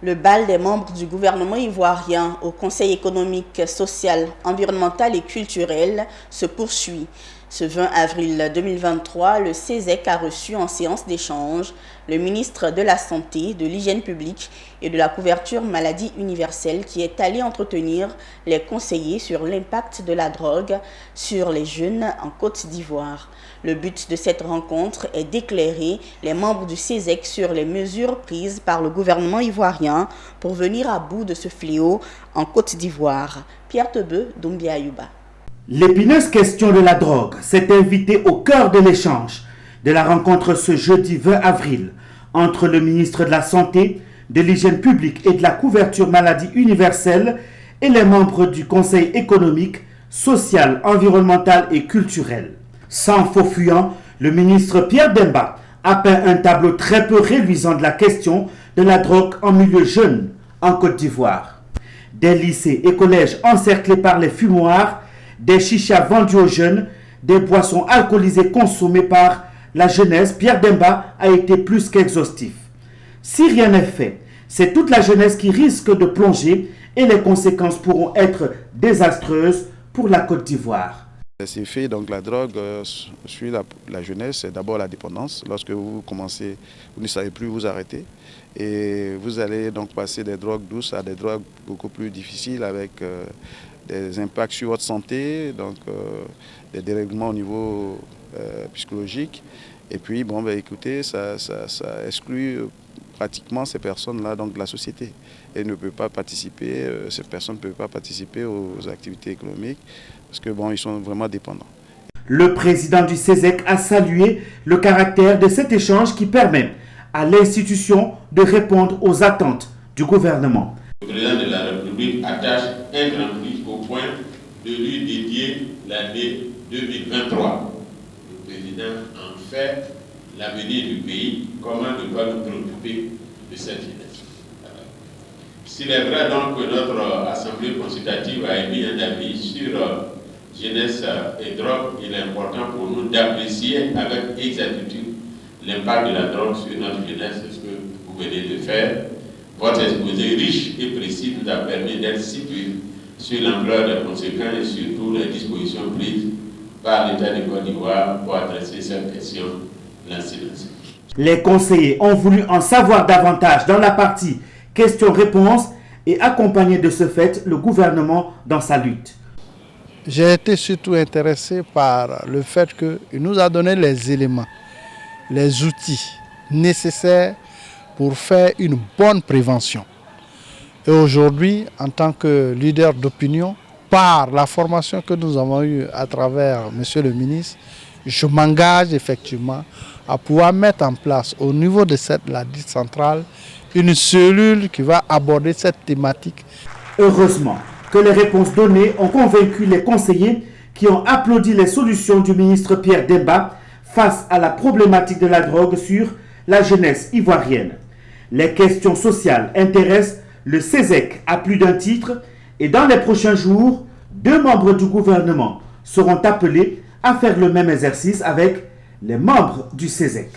Le bal des membres du gouvernement ivoirien au Conseil économique, social, environnemental et culturel se poursuit. Ce 20 avril 2023, le CESEC a reçu en séance d'échange le ministre de la Santé, de l'Hygiène publique et de la couverture maladie universelle qui est allé entretenir les conseillers sur l'impact de la drogue sur les jeunes en Côte d'Ivoire. Le but de cette rencontre est d'éclairer les membres du CESEC sur les mesures prises par le gouvernement ivoirien pour venir à bout de ce fléau en Côte d'Ivoire. Pierre Tebeu, Doumbia Ayouba. L'épineuse question de la drogue s'est invitée au cœur de l'échange de la rencontre ce jeudi 20 avril entre le ministre de la Santé, de l'Hygiène publique et de la couverture maladie universelle et les membres du Conseil économique, social, environnemental et culturel. Sans faux fuyant, le ministre Pierre Demba a peint un tableau très peu réluisant de la question de la drogue en milieu jeune en Côte d'Ivoire. Des lycées et collèges encerclés par les fumoirs, des chichas vendus aux jeunes, des boissons alcoolisées consommées par la jeunesse, Pierre Demba a été plus qu'exhaustif. Si rien n'est fait, c'est toute la jeunesse qui risque de plonger et les conséquences pourront être désastreuses pour la Côte d'Ivoire. Les effets, donc la drogue sur la jeunesse, c'est d'abord la dépendance. Lorsque vous commencez, vous ne savez plus vous arrêter. Et vous allez donc passer des drogues douces à des drogues beaucoup plus difficiles avec des impacts sur votre santé, donc des dérèglements au niveau psychologique. Et puis, bon, ben, écoutez, ça exclut pratiquement ces personnes-là donc de la société. Et ne peut pas participer, ces personnes ne peuvent pas participer aux activités économiques parce que bon, ils sont vraiment dépendants. Le président du CESEC a salué le caractère de cet échange qui permet à l'institution de répondre aux attentes du gouvernement. Le président de la République attache un grand prix au point de lui dédier l'année 2023. Le président en fait l'avenir du pays, comment ne pas nous préoccuper de cette jeunesse. S'il est vrai donc que notre assemblée consultative a émis un avis sur jeunesse et drogue, il est important pour nous d'apprécier avec exactitude l'impact de la drogue sur notre jeunesse, c'est ce que vous venez de faire. Votre exposé riche et précis nous a permis d'être situés sur l'ampleur des conséquences et surtout les dispositions prises par l'État de Côte d'Ivoire pour adresser cette question l'incidence. Les conseillers ont voulu en savoir davantage dans la partie questions-réponses et accompagner de ce fait le gouvernement dans sa lutte. J'ai été surtout intéressé par le fait qu'il nous a donné les éléments, les outils nécessaires pour faire une bonne prévention. Et aujourd'hui, en tant que leader d'opinion, par la formation que nous avons eue à travers Monsieur le ministre, je m'engage effectivement à pouvoir mettre en place au niveau de la dite centrale une cellule qui va aborder cette thématique. Heureusement que les réponses données ont convaincu les conseillers qui ont applaudi les solutions du ministre Pierre Demba face à la problématique de la drogue sur la jeunesse ivoirienne. Les questions sociales intéressent le CESEC à plus d'un titre et dans les prochains jours, 2 membres du gouvernement seront appelés à faire le même exercice avec les membres du CESEC.